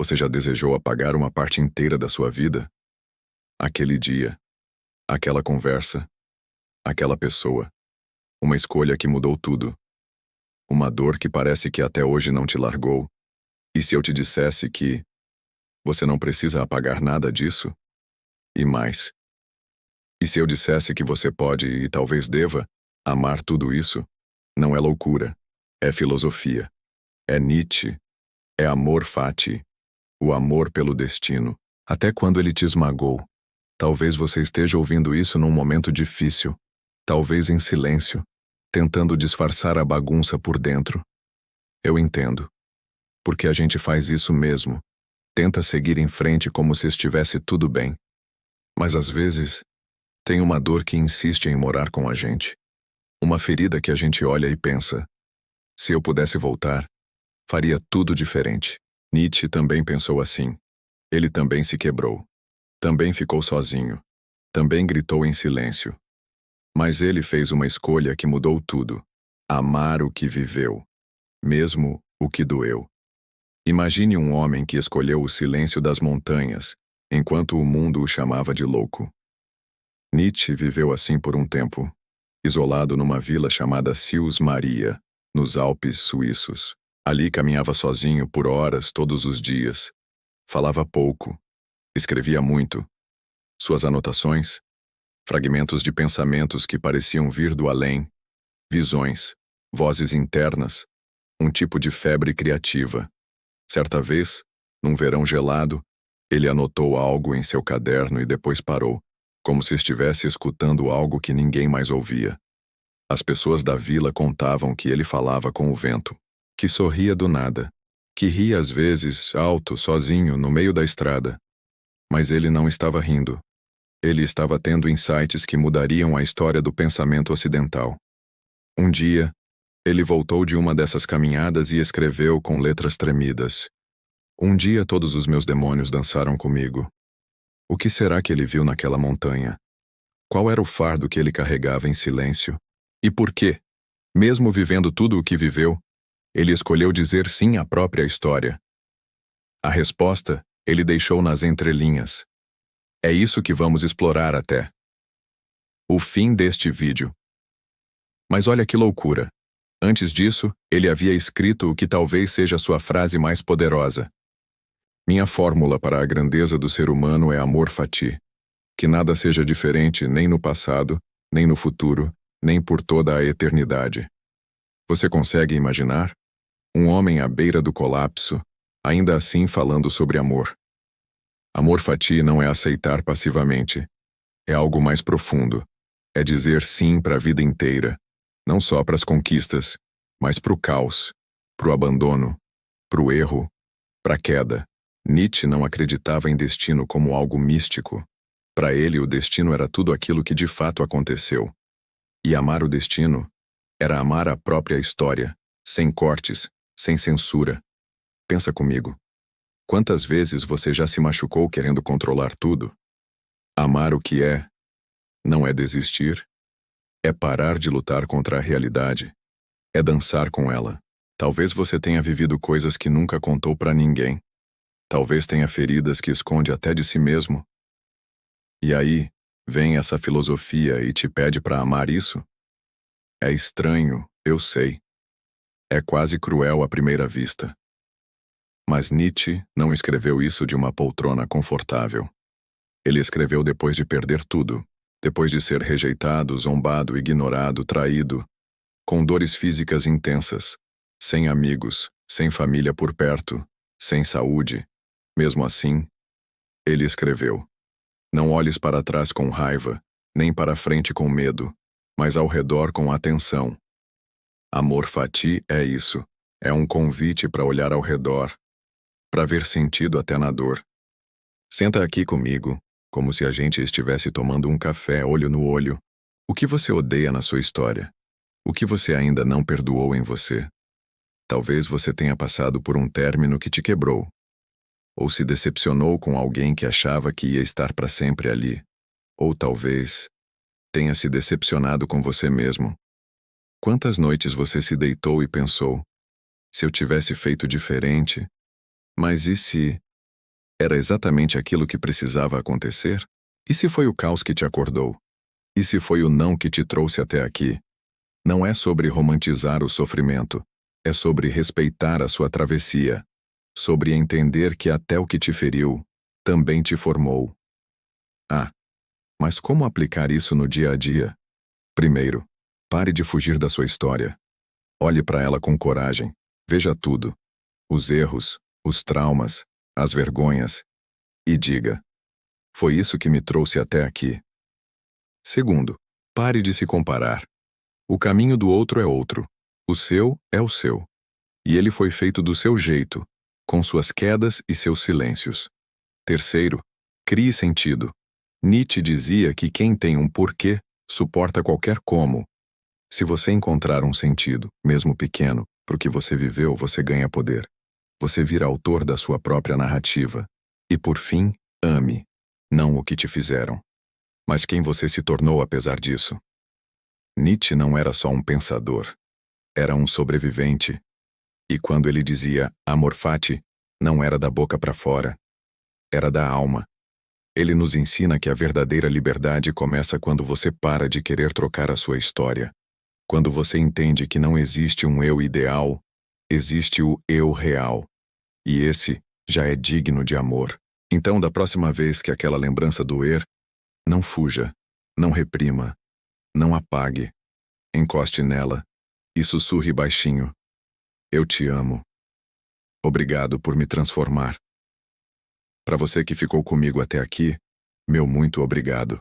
Você já desejou apagar uma parte inteira da sua vida? Aquele dia, aquela conversa, aquela pessoa, uma escolha que mudou tudo, uma dor que parece que até hoje não te largou. E se eu te dissesse que você não precisa apagar nada disso? E mais, e se eu dissesse que você pode e talvez deva amar tudo isso? Não é loucura, é filosofia, é Nietzsche, é amor fati, o amor pelo destino, até quando ele te esmagou. Talvez você esteja ouvindo isso num momento difícil, talvez em silêncio, tentando disfarçar a bagunça por dentro. Eu entendo, porque a gente faz isso mesmo, tenta seguir em frente como se estivesse tudo bem. Mas às vezes, tem uma dor que insiste em morar com a gente. Uma ferida que a gente olha e pensa: se eu pudesse voltar, faria tudo diferente. Nietzsche também pensou assim. Ele também se quebrou. Também ficou sozinho. Também gritou em silêncio. Mas ele fez uma escolha que mudou tudo. Amar o que viveu, mesmo o que doeu. Imagine um homem que escolheu o silêncio das montanhas, enquanto o mundo o chamava de louco. Nietzsche viveu assim por um tempo, isolado numa vila chamada Sils Maria, nos Alpes suíços. Ali caminhava sozinho por horas todos os dias. Falava pouco. Escrevia muito. Suas anotações? Fragmentos de pensamentos que pareciam vir do além. Visões. Vozes internas. Um tipo de febre criativa. Certa vez, num verão gelado, ele anotou algo em seu caderno e depois parou, como se estivesse escutando algo que ninguém mais ouvia. As pessoas da vila contavam que ele falava com o vento, que sorria do nada, que ria às vezes, alto, sozinho, no meio da estrada. Mas ele não estava rindo. Ele estava tendo insights que mudariam a história do pensamento ocidental. Um dia, ele voltou de uma dessas caminhadas e escreveu com letras tremidas: um dia todos os meus demônios dançaram comigo. O que será que ele viu naquela montanha? Qual era o fardo que ele carregava em silêncio? E por quê, mesmo vivendo tudo o que viveu, ele escolheu dizer sim à própria história? A resposta ele deixou nas entrelinhas. É isso que vamos explorar até o fim deste vídeo. Mas olha que loucura. Antes disso, ele havia escrito o que talvez seja sua frase mais poderosa. Minha fórmula para a grandeza do ser humano é amor fati. Que nada seja diferente nem no passado, nem no futuro, nem por toda a eternidade. Você consegue imaginar? Um homem à beira do colapso, ainda assim falando sobre amor. Amor fati não é aceitar passivamente. É algo mais profundo. É dizer sim para a vida inteira. Não só para as conquistas, mas para o caos, para o abandono, para o erro, para a queda. Nietzsche não acreditava em destino como algo místico. Para ele, o destino era tudo aquilo que de fato aconteceu. E amar o destino era amar a própria história, sem cortes, sem censura. Pensa comigo. Quantas vezes você já se machucou querendo controlar tudo? Amar o que é, não é desistir. É parar de lutar contra a realidade. É dançar com ela. Talvez você tenha vivido coisas que nunca contou para ninguém. Talvez tenha feridas que esconde até de si mesmo. E aí, vem essa filosofia e te pede para amar isso? É estranho, eu sei. É quase cruel à primeira vista. Mas Nietzsche não escreveu isso de uma poltrona confortável. Ele escreveu depois de perder tudo. Depois de ser rejeitado, zombado, ignorado, traído, com dores físicas intensas, sem amigos, sem família por perto, sem saúde. Mesmo assim, ele escreveu: não olhes para trás com raiva, nem para frente com medo, mas ao redor com atenção. Amor fati é isso, é um convite para olhar ao redor, para ver sentido até na dor. Senta aqui comigo, como se a gente estivesse tomando um café olho no olho. O que você odeia na sua história? O que você ainda não perdoou em você? Talvez você tenha passado por um término que te quebrou. Ou se decepcionou com alguém que achava que ia estar para sempre ali. Ou talvez tenha se decepcionado com você mesmo. Quantas noites você se deitou e pensou: se eu tivesse feito diferente? Mas e se Era exatamente aquilo que precisava acontecer? E se foi o caos que te acordou? E se foi o não que te trouxe até aqui? Não é sobre romantizar o sofrimento, é sobre respeitar a sua travessia, sobre entender que até o que te feriu também te formou. Ah, mas como aplicar isso no dia a dia? Primeiro, pare de fugir da sua história. Olhe para ela com coragem. Veja tudo: os erros, os traumas, as vergonhas. E diga: foi isso que me trouxe até aqui. Segundo, pare de se comparar. O caminho do outro é outro. O seu é o seu. E ele foi feito do seu jeito, com suas quedas e seus silêncios. Terceiro, crie sentido. Nietzsche dizia que quem tem um porquê suporta qualquer como. Se você encontrar um sentido, mesmo pequeno, para o que você viveu, você ganha poder. Você vira autor da sua própria narrativa. E por fim, ame. Não o que te fizeram, mas quem você se tornou apesar disso. Nietzsche não era só um pensador. Era um sobrevivente. E quando ele dizia amor fati, não era da boca para fora. Era da alma. Ele nos ensina que a verdadeira liberdade começa quando você para de querer trocar a sua história. Quando você entende que não existe um eu ideal, existe o eu real. E esse já é digno de amor. Então, da próxima vez que aquela lembrança doer, não fuja, não reprima, não apague. Encoste nela e sussurre baixinho: eu te amo. Obrigado por me transformar. Para você que ficou comigo até aqui, meu muito obrigado.